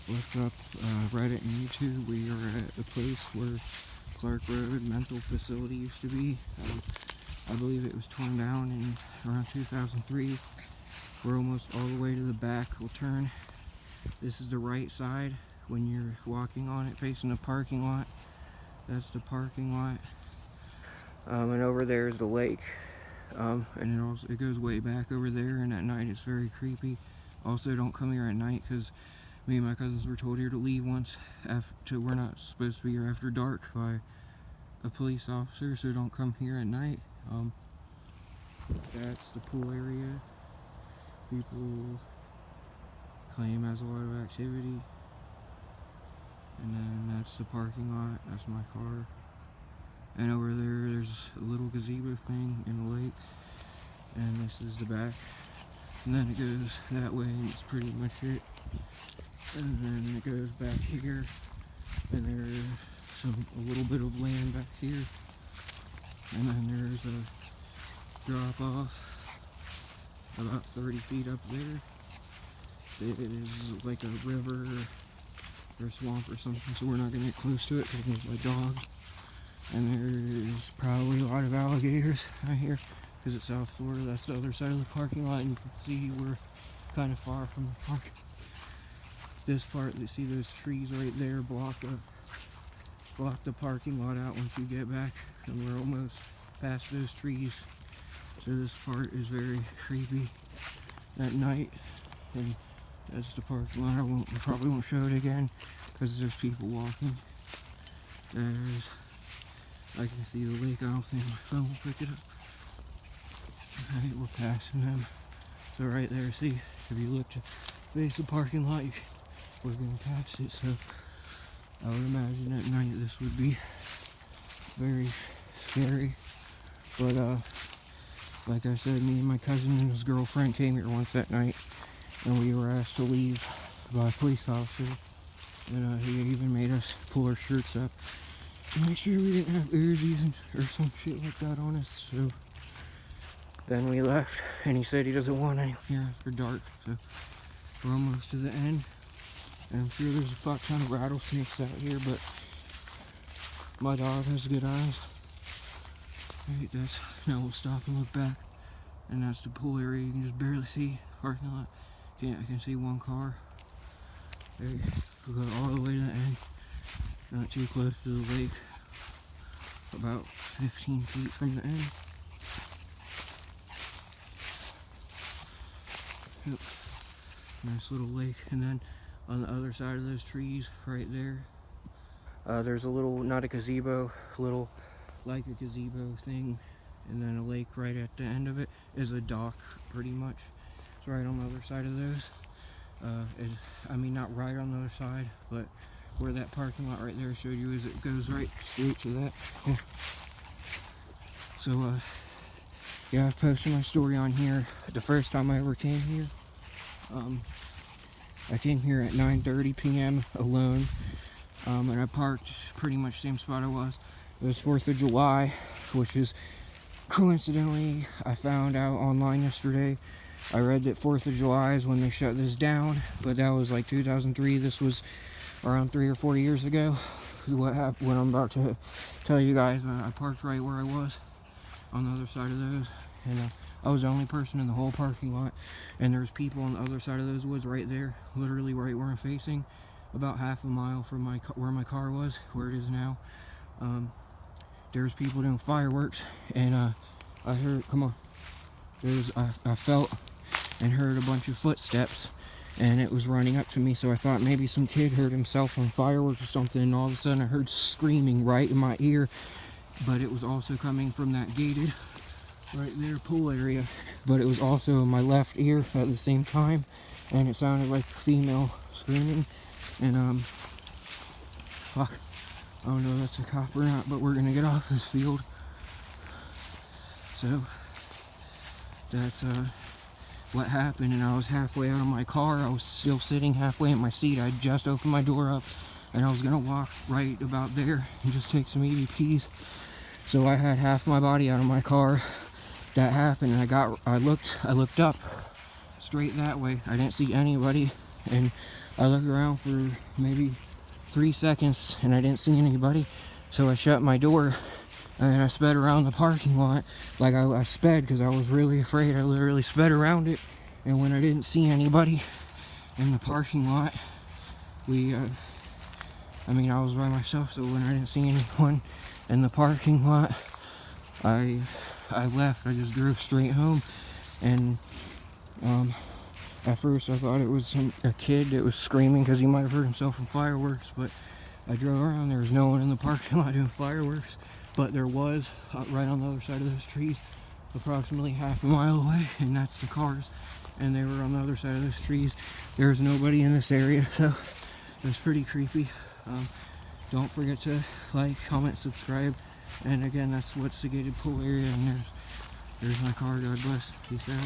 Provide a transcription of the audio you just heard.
What's up, Reddit and YouTube? We are at the place where Clark Road Mental Facility used to be. I believe it was torn down in around 2003. We're almost all the way to the back. We'll turn. This is the right side when you're walking on it, facing the parking lot. That's the parking lot. And over there is the lake. And it goes way back over there, and at night it's very creepy. Also, don't come here at night because me and my cousins were told here to leave once after we're not supposed to be here after dark by a police officer, so don't come here at night. That's the pool area. People claim has a lot of activity. And then that's the parking lot. That's my car. And over there's a little gazebo thing in the lake. And this is the back. And then it goes that way, and it's pretty much it. And then it goes back here, and there's a little bit of land back here. And then there's a drop off about 30 feet up there. It is like a river or swamp or something, so we're not going to get close to it because there's my dog. And there's probably a lot of alligators right here because it's South Florida. That's the other side of the parking lot, and you can see we're kind of far from the park. This part, you see those trees right there block the parking lot out once you get back, and we're almost past those trees. So this part is very creepy at night, and that's the parking lot. I probably won't show it again because there's people walking. I can see the lake. I don't think my phone will pick it up. Alright, we're passing them. So right there, see, if you look to face the parking lot, we're going past it. So I would imagine at night this would be very scary. But like I said, me and my cousin and his girlfriend came here once that night, and we were asked to leave by a police officer. And he even made us pull our shirts up to make sure we didn't have allergies or some shit like that on us. So then we left, and he said he doesn't want anyone here after dark. So we're almost to the end, and I'm sure there's a fuck ton of rattlesnakes out here, but my dog has good eyes. Right, now we'll stop and look back, and that's the pool area. You can just barely see parking lot. I can see one car. There, we'll go all the way to the end, not too close to the lake, about 15 feet from the end. Yep. Nice little lake. And then on the other side of those trees right there, there's a little, not a gazebo, little like a gazebo thing, and then a lake right at the end of it is a dock pretty much. It's right on the other side of those. I mean, not right on the other side, but where that parking lot right there showed you is, it goes right straight to that. Yeah. So yeah, I've posted my story on here. The first time I ever came here, I came here at 9:30 p.m. alone, and I parked pretty much the same spot I was. It was 4th of July, which is coincidentally, I found out online yesterday. I read that 4th of July is when they shut this down, but that was like 2003. This was around 3 or 4 years ago. What happened, what I'm about to tell you guys, I parked right where I was on the other side of those, and I was the only person in the whole parking lot, and there's people on the other side of those woods right there, literally right where I'm facing, about half a mile from where my car was, where it is now. There's people doing fireworks, and I heard, come on, I felt and heard a bunch of footsteps, and it was running up to me, so I thought maybe some kid hurt himself on fireworks or something, and all of a sudden I heard screaming right in my ear, but it was also coming from that gated right there pool area, but it was also in my left ear at the same time, and it sounded like a female screaming. And fuck, I don't know if that's a cop or not, but we're gonna get off this field. So that's what happened, and I was halfway out of my car. I was still sitting halfway in my seat. I just opened my door up, and I was gonna walk right about there and just take some EVPs. So I had half my body out of my car. That happened, and I looked up straight that way. I didn't see anybody, and I looked around for maybe 3 seconds and I didn't see anybody, so I shut my door and I sped around the parking lot. Like I sped because I was really afraid. I literally sped around it, and when I didn't see anybody in the parking lot, I mean, I was by myself, so when I didn't see anyone in the parking lot, I left. I just drove straight home, and at first I thought it was a kid that was screaming because he might have hurt himself from fireworks, but I drove around. There was no one in the parking lot doing fireworks, but there was right on the other side of those trees, approximately half a mile away, and that's the cars, and they were on the other side of those trees. There was nobody in this area, so it was pretty creepy. Don't forget to like, comment, subscribe, and again, that's what's the gated pool area, and there's my car. God bless. Peace out.